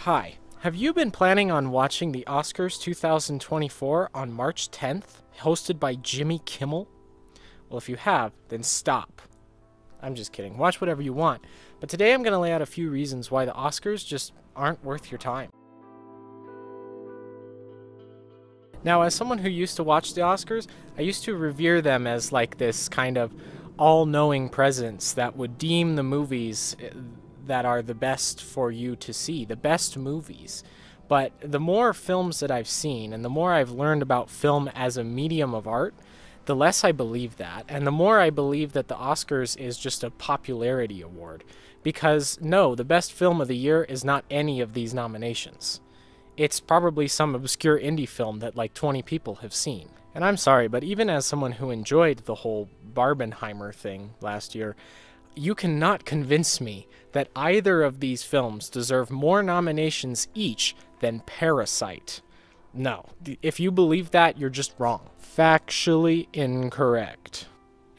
Hi. Have you been planning on watching the Oscars 2024 on March 10th, hosted by Jimmy Kimmel? Well, if you have, then stop. I'm just kidding. Watch whatever you want. But today I'm going to lay out a few reasons why the Oscars just aren't worth your time. Now, as someone who used to watch the Oscars, I used to revere them as like this kind of all-knowing presence that would deem the movies that are the best for you to see, the best movies. But the more films that I've seen and the more I've learned about film as a medium of art, the less I believe that, and the more I believe that the Oscars is just a popularity award. Because no, the best film of the year is not any of these nominations. It's probably some obscure indie film that like 20 people have seen. And I'm sorry, but even as someone who enjoyed the whole Barbenheimer thing last year, you cannot convince me that either of these films deserve more nominations each than Parasite. No, if you believe that, you're just wrong. Factually incorrect.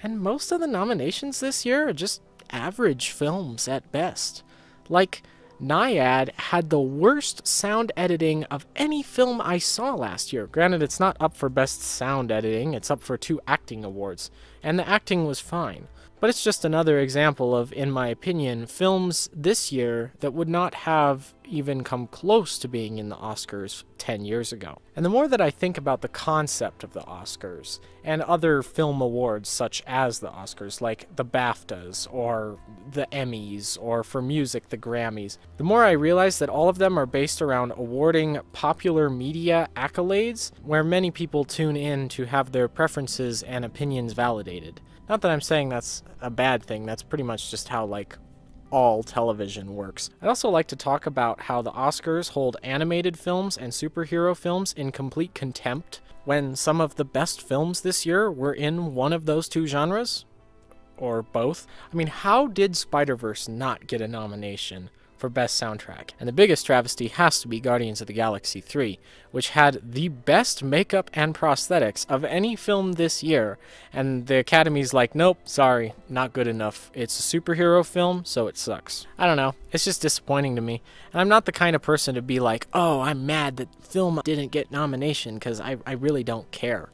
And most of the nominations this year are just average films at best. Like, Nyad had the worst sound editing of any film I saw last year. Granted, it's not up for best sound editing, it's up for 2 acting awards, and the acting was fine. But it's just another example of, in my opinion, films this year that would not have even come close to being in the Oscars 10 years ago. And the more that I think about the concept of the Oscars and other film awards such as the Oscars, like the BAFTAs or the Emmys or for music the Grammys, the more I realize that all of them are based around awarding popular media accolades where many people tune in to have their preferences and opinions validated. Not that I'm saying that's a bad thing, that's pretty much just how, like, all television works. I'd also like to talk about how the Oscars hold animated films and superhero films in complete contempt when some of the best films this year were in one of those 2 genres. Or both. I mean, how did Spider-Verse not get a nomination for Best Soundtrack? And the biggest travesty has to be Guardians of the Galaxy 3, which had the best makeup and prosthetics of any film this year, and the Academy's like, nope, sorry, not good enough. It's a superhero film, so it sucks. I don't know, it's just disappointing to me. And I'm not the kind of person to be like, oh, I'm mad that film didn't get nomination, because I really don't care.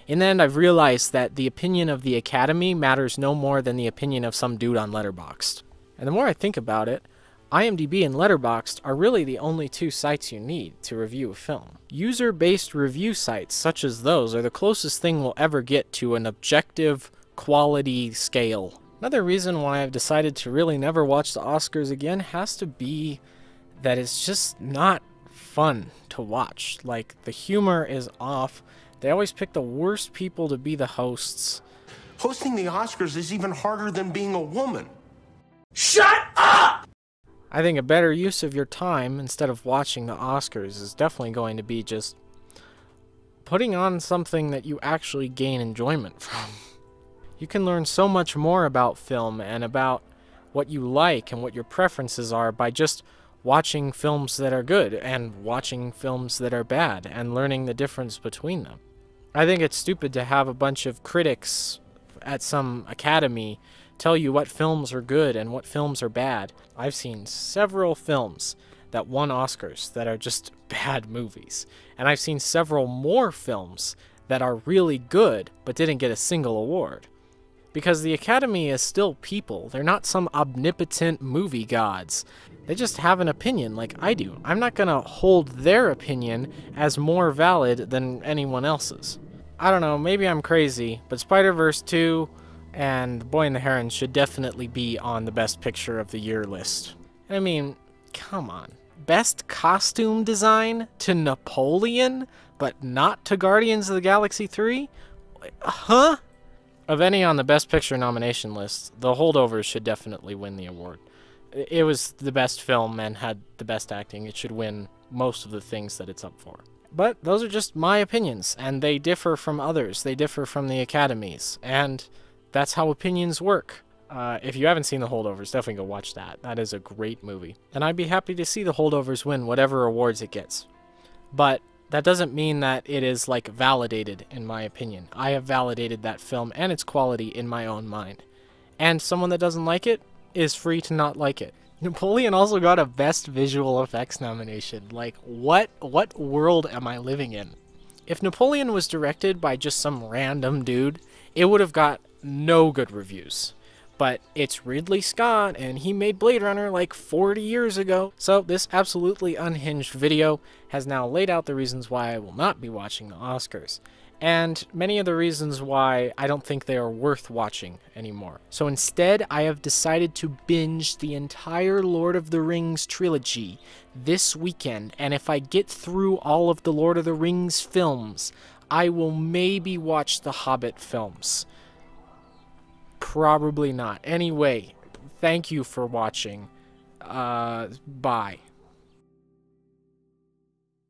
In the end, I've realized that the opinion of the Academy matters no more than the opinion of some dude on Letterboxd. And the more I think about it, IMDb and Letterboxd are really the only 2 sites you need to review a film. User-based review sites such as those are the closest thing we'll ever get to an objective quality scale. Another reason why I've decided to really never watch the Oscars again has to be that it's just not fun to watch. Like, the humor is off. They always pick the worst people to be the hosts. Hosting the Oscars is even harder than being a woman. Shut up! I think a better use of your time, instead of watching the Oscars, is definitely going to be just putting on something that you actually gain enjoyment from. You can learn so much more about film and about what you like and what your preferences are by just watching films that are good and watching films that are bad and learning the difference between them. I think it's stupid to have a bunch of critics at some academy tell you what films are good and what films are bad. I've seen several films that won Oscars that are just bad movies. And I've seen several more films that are really good but didn't get a single award. Because the Academy is still people. They're not some omnipotent movie gods. They just have an opinion like I do. I'm not gonna hold their opinion as more valid than anyone else's. I don't know, maybe I'm crazy, but Spider-Verse 2 and The Boy and the Heron should definitely be on the Best Picture of the Year list. I mean, come on. Best costume design to Napoleon, but not to Guardians of the Galaxy 3? Huh? Of any on the Best Picture nomination list, The Holdovers should definitely win the award. It was the best film and had the best acting. It should win most of the things that it's up for. But those are just my opinions, and they differ from others. They differ from the Academies, and that's how opinions work. If you haven't seen The Holdovers, definitely go watch that. That is a great movie. And I'd be happy to see The Holdovers win whatever awards it gets. But that doesn't mean that it is, like, validated, in my opinion. I have validated that film and its quality in my own mind. And someone that doesn't like it is free to not like it. Napoleon also got a Best Visual Effects nomination. Like, what world am I living in? If Napoleon was directed by just some random dude, it would have got no good reviews. But it's Ridley Scott, and he made Blade Runner like 40 years ago. So this absolutely unhinged video has now laid out the reasons why I will not be watching the Oscars, and many of the reasons why I don't think they are worth watching anymore. So instead, I have decided to binge the entire Lord of the Rings trilogy this weekend, and if I get through all of the Lord of the Rings films, I will maybe watch the Hobbit films. Probably not. Anyway, thank you for watching. Bye.